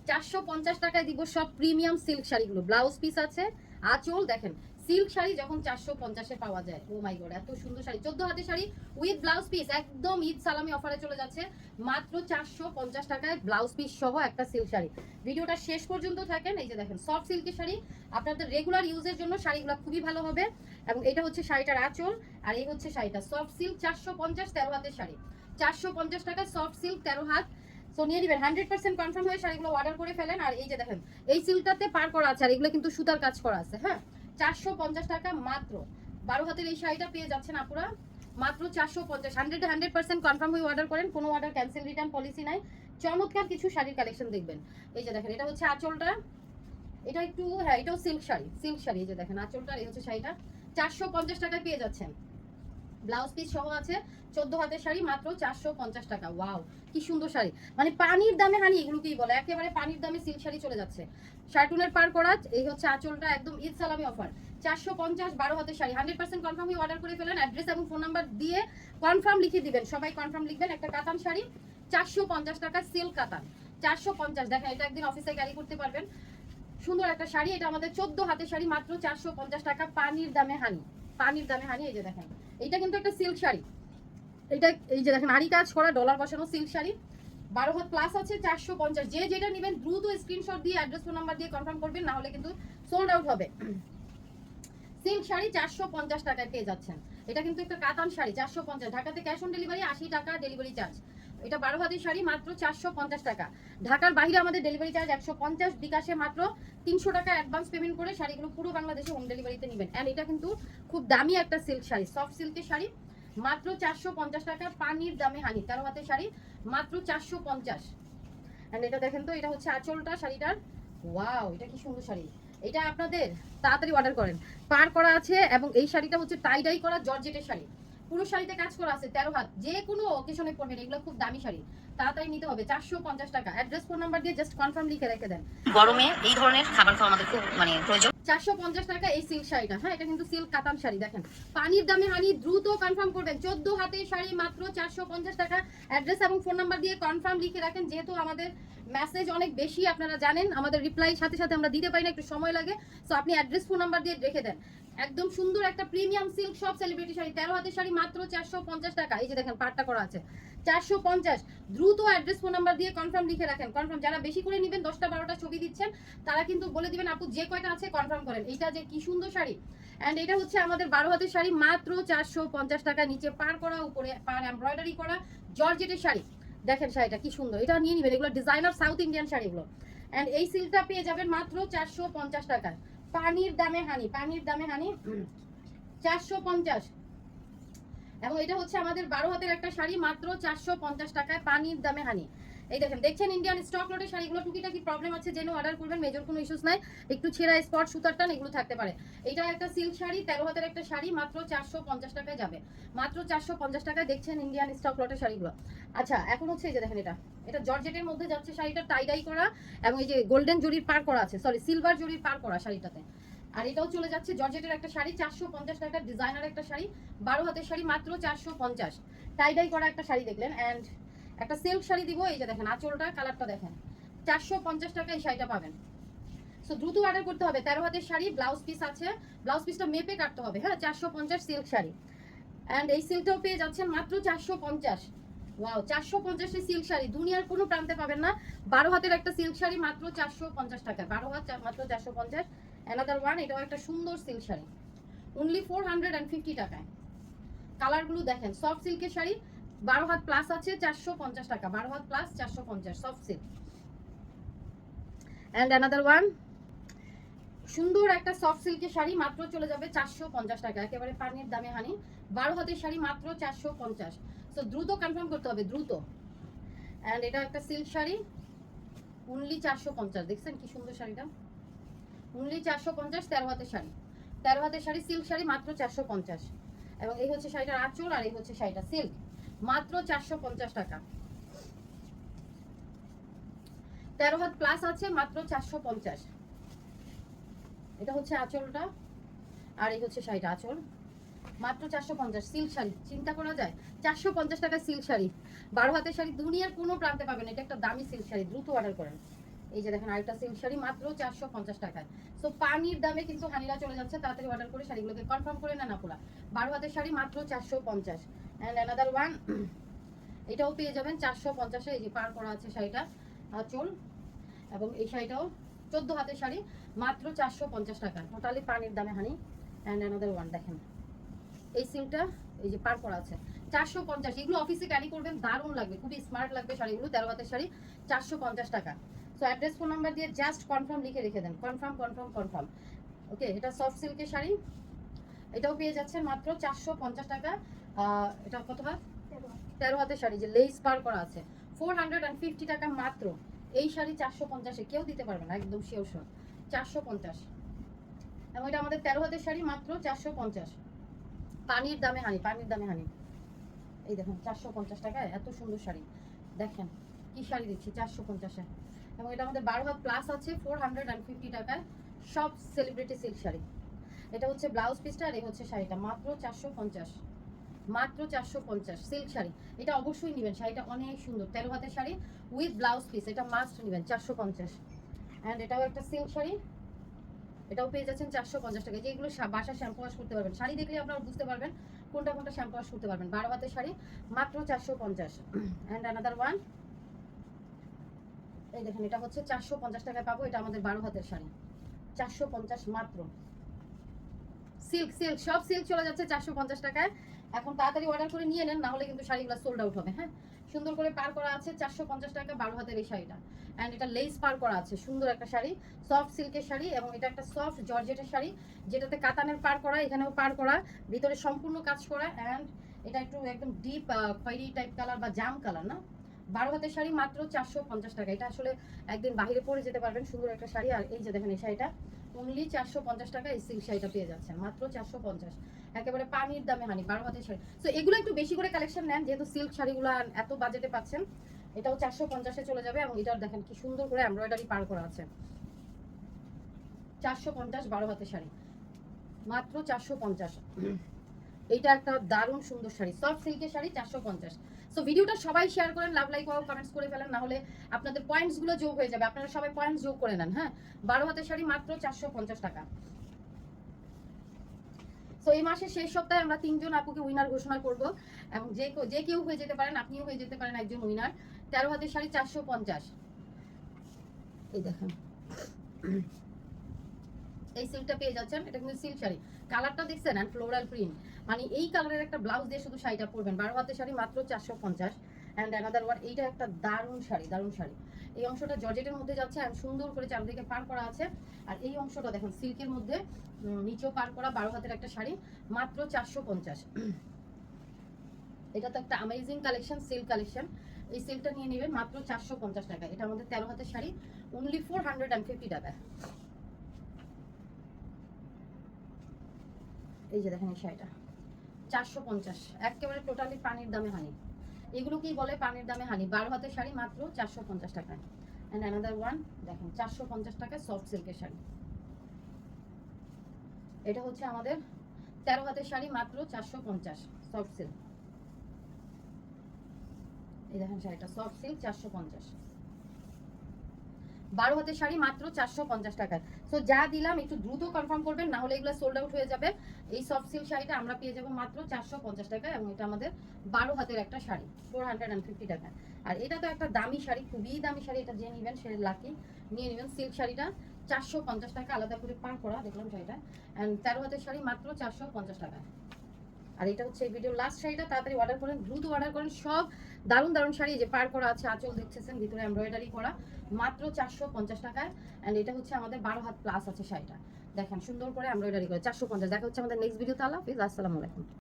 450 টাকায় দিব সব প্রিমিয়াম সিল্ক শাড়িগুলো। ব্লাউজ পিস আছে, আঁচল দেখেন। সিল্ক শাড়ি যখন 450-এ পাওয়া যায়, ও মাই গড এত সুন্দর শাড়ি। 14 হাতের শাড়ি উইথ ব্লাউজ পিস, একদম ঈদ সালামি অফারে চলে যাচ্ছে মাত্র 450 টাকায় ব্লাউজ পিস সহ একটা সিল্ক শাড়ি। ভিডিওটা শেষ পর্যন্ত থাকেন। এই যে দেখেন সফট সিল্কের শাড়ি, আপনাদের রেগুলার ইউজের জন্য শাড়িগুলো খুবই ভালো হবে। এবং এটা হচ্ছে শাড়িটার আঁচল, আর এই হচ্ছে শাড়িটা সফট সিল্ক 450 13 হাতের শাড়ি। 450 টাকায় সফট সিল্ক 13 হাত। সো নিয়ে নেবেন, 100% কনফার্ম হয়ে শাড়িগুলো অর্ডার করে ফেলেন। আর এই যে দেখেন এই সিল্কটাতে পার করা আছে, আর এগুলো কিন্তু সুতার কাজ করা আছে। হ্যাঁ, 450 টাকা মাত্র। 12 হাতের এই শাড়িটা পেয়ে যাচ্ছেন আপুরা মাত্র 450। 100% কনফার্ম হয়ে অর্ডার করেন, কোনো অর্ডার ক্যান্সেল রিটার্ন পলিসি নাই। চমৎকার কিছু শাড়ির কালেকশন দেখবেন। এই যে দেখেন এটা হচ্ছে আঁচলটা, এটা একটু হ্যাঁ এটাও সিল্ক শাড়ি, সিল্ক শাড়ি। এই যে দেখেন আঁচলটা, এই হচ্ছে শাড়িটা 450 টাকায় পেয়ে যাচ্ছেন। ব্লাউজ পিস সহ আছে। 14 হাতের শাড়ি মাত্র 450 টাকা। ওয়াও কি সুন্দর শাড়ি, মানে পানির দামে হানি, এগুলোকেই বলে একেবারে পানির দামে সিল্ক শাড়ি চলে যাচ্ছে। শার্টুনের পার করা, এই হচ্ছে আঁচলটা, একদম ঈদ সালামি অফার 450। 12 হাতের শাড়ি 100% কনফার্ম হয়ে অর্ডার করে ফেলেন। অ্যাড্রেস এবং ফোন নাম্বার দিয়ে কনফার্ম লিখে দিবেন, সবাই কনফার্ম লিখবেন। একটা কাতান শাড়ি 450 টাকা, সিল্ক কাতান 450। দেখেন এটা একদিন অফিসে ক্যারি করতে পারবেন, সুন্দর একটা শাড়ি। এটা আমাদের 14 হাতের শাড়ি মাত্র 450 টাকা, পানির দামে হানি, পানির দামে হানি। এই যে দেখেন এটা কিন্তু একটা সিল্ক শাড়ি, এটা এই যে দেখেন আরি কাজ করা ডলার বসানো সিল্ক শাড়ি। 12 হাত প্লাস আছে 450। যে যেটা নেবেন দ্রুত স্ক্রিনশট দিয়ে অ্যাড্রেস ফোন নাম্বার দিয়ে কনফার্ম করবেন, না হলে কিন্তু সোল্ড আউট হবে। সিল্ক শাড়ি 450 টাকায় পেয়ে যাচ্ছেন। এটা কিন্তু একটা কাতান শাড়ি 450। ঢাকাতে ক্যাশ অন ডেলিভারি 80 টাকা ডেলিভারি চার্জ। এটা 12 হাতের শাড়ি মাত্র 450 টাকা। ঢাকার বাইরে আমাদের ডেলিভারি চার্জ 150। বিকাশে মাত্র 300 টাকা অ্যাডভান্স পেমেন্ট করে শাড়িগুলো পুরো বাংলাদেশে হোম ডেলিভারিতে নেবেন। অ্যান্ড এটা কিন্তু খুব দামি একটা সিল্ক শাড়ি, সফট সিল্কের শাড়ি মাত্র 450 টাকা, পানির দামে হানি। 13 হাতের শাড়ি মাত্র 450। অ্যান্ড এটা দেখেন তো, এটা হচ্ছে আঁচলটা শাড়িটার। ওয়াও এটা কি সুন্দর শাড়ি। এটা আপনাদের তাড়াতাড়ি অর্ডার করেন, পার করা আছে। এবং এই শাড়িটা হচ্ছে টাই ডাই করা জর্জেটের শাড়ি, পুরো শাড়িতে কাজ করা আছে। 13 হাত, যে কোনো অকেশনে পরবেন, এগুলো খুব দামি শাড়ি, তাড়াতাড়ি নিতে হবে। 450 টাকা। অ্যাড্রেস ফোন নাম্বার দিয়ে জাস্ট কনফার্ম লিখে রেখে দেন। গরমে এই ধরনের খাবার খাওয়া আমাদের খুব মানে প্রয়োজন। 450 টাকা এই সিল্ক শাড়িটা। হ্যাঁ এটা কিন্তু সিল্ক কাতান শাড়ি, দেখেন পানির দামে হানি। দ্রুত কনফার্ম করবেন। 14 হাতের শাড়ি মাত্র 450 টাকা। অ্যাড্রেস এবং ফোন নাম্বার দিয়ে কনফার্ম লিখে রাখেন, যেহেতু আমাদের মেসেজ অনেক বেশি, আপনারা জানেন আমাদের রিপ্লাই সাথে সাথে আমরা দিতে পারি না, একটু সময় লাগে। সো আপনি অ্যাড্রেস ফোন নাম্বার দিয়ে রেখে দেন। একদম সুন্দর একটা প্রিমিয়াম সিল্ক সব সেলিব্রিটি শাড়ি, 13 হাতের শাড়ি মাত্র 450 টাকা। এই যে দেখেন পাটটা করা আছে 450। দ্রুত অ্যাড্রেস ফোন নাম্বার দিয়ে কনফার্ম লিখে রাখেন। কনফার্ম যারা বেশি করে নেবেন, 10টা 12টা ছবি দিচ্ছেন, তারা কিন্তু বলে দিবেন আপু যে কয়টা আছে কনফার্ম করেন। এইটা যে কি সুন্দর শাড়ি। অ্যান্ড এটা হচ্ছে আমাদের 12 হাতের শাড়ি মাত্র 450 টাকা। নিচে পার করা, উপরে পার এমব্রয়ডারি করা জর্জেটের শাড়ি। দেখেন শাড়িটা কি সুন্দর, এটা নিয়ে নিবেন, এগুলো ডিজাইনার সাউথ ইন্ডিয়ান শাড়িগুলো। অ্যান্ড এই সিল্কটা পেয়ে যাবেন মাত্র 450 টাকায়, পানির দামে হানি, পানির দামে হানি 450। এবং এটা হচ্ছে আমাদের 12 হাতের একটা শাড়ি মাত্র 450 টাকায়, পানির দামে হানি। এই দেখেন দেখছেন ইন্ডিয়ান স্টক লটের শাড়িগুলো। টুকিটাকি প্রবলেম আছে জেনে অর্ডার করবেন, মেজর কোনো ইস্যুস নাই। একটু ছেঁড়া স্পট সুতার টান এগুলো থাকতে পারে। এটা একটা সিল্ক শাড়ি 13 হাতের একটা শাড়ি মাত্র 450 টাকায় যাবে, মাত্র 450 টাকায়। দেখছেন ইন্ডিয়ান স্টক লটের শাড়িগুলো। আচ্ছা এখন হচ্ছে এই যে দেখেন এটা, এটা জর্জেটের মধ্যে যাচ্ছে শাড়িটা, টাই ডাই করা এবং এই যে গোল্ডেন জরির পার করা আছে, সরি সিলভার জরির পার করা শাড়িটাতে। আর এটাও চলে যাচ্ছে জর্জেটের একটা শাড়ি 450 টাকা, ডিজাইনার একটা শাড়ি 12 হাতের শাড়ি মাত্র 450। টাই ডাই করা একটা শাড়ি দেখলেন। অ্যান্ড একটা সিল্ক শাড়ি দিব, এই যে দেখেন আঁচলটা, কালারটা দেখেন 450 টাকা এই শাড়িটা পাবেন। সো দ্রুত অর্ডার করতে হবে। 13 হাতের শাড়ি, ব্লাউজ পিস আছে, ব্লাউজ পিসটা মেপে কাটতে হবে। হ্যাঁ 450 সিল্ক শাড়ি। অ্যান্ড এই সিল্কটাও পেয়ে যাচ্ছেন মাত্র 450। ওয়াও 450 এর সিল্ক শাড়ি দুনিয়ার কোনো প্রান্তে পাবেন না। 12 হাতের একটা সিল্ক শাড়ি মাত্র 450 টাকা, 12 হাত মাত্র 450। অ্যানাদার ওয়ান, এটাও একটা সুন্দর সিল্ক শাড়ি, অনলি 450 টাকায়। কালারগুলো দেখেন, সফট সিল্কের শাড়ি 12 হাত প্লাস আছে 450 টাকা, 12 had plus 450 soft silk. And another one, সুন্দর একটা সফট সিল্কের শাড়ি মাত্র চলে যাবে 450 টাকা, একেবারে পানির দামে হানি। 12 হাতের শাড়ি মাত্র 450। সো দ্রুত কনফার্ম করতে হবে, দ্রুত। অ্যান্ড এটা একটা সিল্ক শাড়ি অনলি 450। দেখছেন কি সুন্দর শাড়িটা, অনলি 450। 13 হাতের শাড়ি, 13 হাতের শাড়ি সিল্ক শাড়ি মাত্র 450। এবং এই হচ্ছে শাড়িটার আঁচল, আর এই হচ্ছে শাড়িটা সিল্ক মাত্র 450 টাকা। 13 হাত প্লাস আছে মাত্র 450। এটা হচ্ছে আঁচলটা, আর এই হচ্ছে শাড়িটা আঁচল মাত্র 450। সিল্ক শাড়ি চিন্তা করা যায়, 450 টাকা সিল্ক শাড়ি। 12 হাতের শাড়ি দুনিয়ার কোনো প্রান্তে পাবেন, এটা একটা দামি সিল্ক শাড়ি, দ্রুত অর্ডার করেন। এই যে দেখেন আরেকটা সিল্ক শাড়ি মাত্র 450 টাকায়। সো পানির দামে কিন্তু হানিরা চলে যাচ্ছে, তাড়াতাড়ি অর্ডার করে শাড়িগুলোকে কনফার্ম করে নেন আপুরা। 12 হাতের শাড়ি মাত্র 450। অ্যান্ড অ্যানাদার ওয়ান, এটাও পেয়ে যাবেন 450-এ। এই যে পার করা আছে শাড়িটা আঁচল, এবং এই শাড়িটাও 14 হাতের শাড়ি মাত্র 450 টাকা, টোটালি পানির দামে হানি। অ্যান্ড অ্যানাদার ওয়ান দেখেন এই সিল্কটা, এই যে পার করা আছে 450। এগুলো অফিসে ক্যারি করবেন, দারুণ লাগবে, খুবই স্মার্ট লাগবে শাড়িগুলো। 13 হাতের শাড়ি 450 টাকা। সো অ্যাড্রেস ফোন নাম্বার দিয়ে জাস্ট কনফার্ম লিখে রেখে দেন, কনফার্ম কনফার্ম কনফার্ম। ওকে, এটা সফট সিল্কের শাড়ি, এটাও পেয়ে যাচ্ছেন মাত্র 450 টাকা। এটা কত হাত? 13 হাতের শাড়ি, যে লেস পার করা আছে 450 টাকা মাত্র। এই শাড়ি 450-এ কেউ দিতে পারবে না, একদম শিওর শিওর 450। এবং এটা আমাদের 13 হাতের শাড়ি মাত্র 450। পানির দামে হানি, পানির দামে হানি। এই দেখেন 450 টাকায় এত সুন্দর শাড়ি, দেখেন কি শাড়ি দিচ্ছি 450-এ। এবং এটা আমাদের 12 হাত প্লাস আছে 450 টাকায়, সব সেলিব্রিটি সিল্ক শাড়ি। এটা হচ্ছে ব্লাউজ পিসটা, আর এই হচ্ছে শাড়িটা মাত্র 450, মাত্র 450 সিল্ক শাড়ি। এটা অবশ্যই নেবেন, শাড়িটা অনেক সুন্দর, 13 হাতের শাড়ি উইথ ব্লাউজ পিস, এটা মাস্ট নেবেন 450। অ্যান্ড এটাও একটা সিল্ক শাড়ি, এটাও পেয়ে যাচ্ছেন 450 টাকা। যেগুলো বাসা শ্যাম্পু ওয়াশ করতে পারবেন, শাড়ি দেখলে আপনারা বুঝতে পারবেন কোনটা কোনটা শ্যাম্পু ওয়াশ করতে পারবেন। 12 হাতের শাড়ি মাত্র 450। অ্যান্ড অ্যানাদার ওয়ান, এই দেখেন এটা হচ্ছে 450 টাকায় পাবো। এটা আমাদের 12 হাতের শাড়ি 450 মাত্র। সিল্ক সিল্ক সব সিল্ক চলে যাচ্ছে 450 টাকায়। এখন তাড়াতাড়ি অর্ডার করে নিয়ে নেন, না হলে কিন্তু শাড়িগুলো সোল্ড আউট হবে। হ্যাঁ, সুন্দর করে পার করা আছে 450 টাকা 12 হাতের এই শাড়িটা। অ্যান্ড এটা লেস পার করা আছে, সুন্দর একটা শাড়ি, সফট সিল্কের শাড়ি। এবং এটা একটা সফট জর্জেটের শাড়ি, যেটাতে কাতানের পার করা, এখানেও পার করা, ভিতরে সম্পূর্ণ কাজ করা। অ্যান্ড এটা একটু একদম ডিপ খয়েরি টাইপ কালার বা জাম কালার না। 12 হাতের শাড়ি মাত্র 450 টাকা। এটা আসলে একদিন বাইরে পরে যেতে পারবেন, সুন্দর একটা শাড়ি। আর এই যে দেখেন এই শাড়িটা অনলি 450 টাকা, এই সিল্ক শাড়িটা পেয়ে যাচ্ছেন মাত্র 450। একেবারে পানির দামে হানি, 12 হাতের শাড়ি। তো এগুলো একটু বেশি করে কালেকশন নেন, যেহেতু সিল্ক শাড়িগুলো এত বাজেটে পাচ্ছেন। এটাও 450-এ চলে যাবে। এবং এটার দেখেন কি সুন্দর করে এমব্রয়ডারি পার করা আছে, 450 12 হাতের শাড়ি মাত্র 450। এইটা একটা দারুণ সুন্দর শাড়ি, সফট সিল্কের শাড়ি 450। সো ভিডিওটা সবাই শেয়ার করেন, লাভ লাইক ও কমেন্টস করে ফেলেন, না হলে আপনাদের পয়েন্টস গুলো যোগ হয়ে যাবে। আপনারা সবাই পয়েন্টস যোগ করে নেন। হ্যাঁ, 12 হাতের শাড়ি মাত্র 450 টাকা। সো এই মাসের শেষ সপ্তাহে আমরা 3 জন আপুকে উইনার ঘোষণা করব, এবং যে কেউ হয়ে যেতে পারেন, আপনিও হয়ে যেতে পারেন একজন উইনার। 13 হাতের শাড়ি 450। এই দেখেন এই সিল্কটা পেয়ে যাচ্ছেন, এটা কিন্তু সিল্ক শাড়ি, কালারটা দেখছেন, এন্ড ফ্লোরাল প্রিন্ট, মানে এই কালারের একটা ব্লাউজ দিয়ে শুধু শাড়িটা পরবেন। 12 হাতের শাড়ি মাত্র 450। অ্যান্ড অ্যানাদার ওয়ান, এইটা একটা দারুণ শাড়ি, দারুণ শাড়ি। এই অংশটা জর্জেটের মধ্যে যাচ্ছে, আর সুন্দর করে চারদিকে পার করা আছে। আর এই অংশটা দেখুন সিল্কের মধ্যে নিচেও পার করা, 12 হাতের একটা শাড়ি মাত্র 450। এটা তো একটা অ্যামেজিং কালেকশন, সিল্ক কালেকশন। এই সিল্কটা নিয়ে নেবেন মাত্র 450 টাকা। এটা আমাদের 13 হাতের শাড়ি অনলি 450 টাকা। এই যে দেখেন এই শাড়িটা 450, একেবারে টোটালি পানির দামে হানি। এগুলো কি বলে পানির দামে হানি। 12 হাতের শাড়ি মাত্র 450 টাকা। এন্ড অ্যানাদার ওয়ান দেখেন 450 টাকা সফট সিল্কের শাড়ি। এটা হচ্ছে আমাদের 13 হাতের শাড়ি মাত্র 450 সফট সিল্ক। এই দেখেন শাড়িটা সফট সিল্ক 450। 12 হাতের শাড়ি মাত্র 450 টাকায়। সো যা দিলাম একটু দ্রুত কনফার্ম করবেন, না হলে এগুলো সোল্ড আউট হয়ে যাবে। এই সফট সিল্ক শাড়িটা আমরা পেয়ে যাবো মাত্র 450 টাকায়, এবং এটা আমাদের 12 হাতের একটা শাড়ি 450 টাকা। আর এটা তো একটা দামি শাড়ি, খুবই দামি শাড়ি, এটা যে নেবেন সে লাকি, নিয়ে নেবেন। সিল্ক শাড়িটা 450 টাকা, আলাদা করে পার করা দেখলাম শাড়িটা। অ্যান্ড 13 হাতের শাড়ি মাত্র 450 টাকায়। আর এটা হচ্ছে এই ভিডিও লাস্ট শাড়িটা, তাড়াতাড়ি অর্ডার করেন, দ্রুত অর্ডার করেন। সব দারুণ দারুণ শাড়ি, যে পার করা আছে, আঁচল দেখতেছেন, ভিতরে এমব্রয়ডারি করা, মাত্র 450 টাকায়। অ্যান্ড এটা হচ্ছে আমাদের 12 হাত প্লাস আছে শাড়িটা, দেখেন সুন্দর করে এমব্রয়ডারি করে 450। দেখা হচ্ছে আমাদের নেক্সট ভিডিওতে। আল্লাহ হাফিজ, আসসালামু আলাইকুম।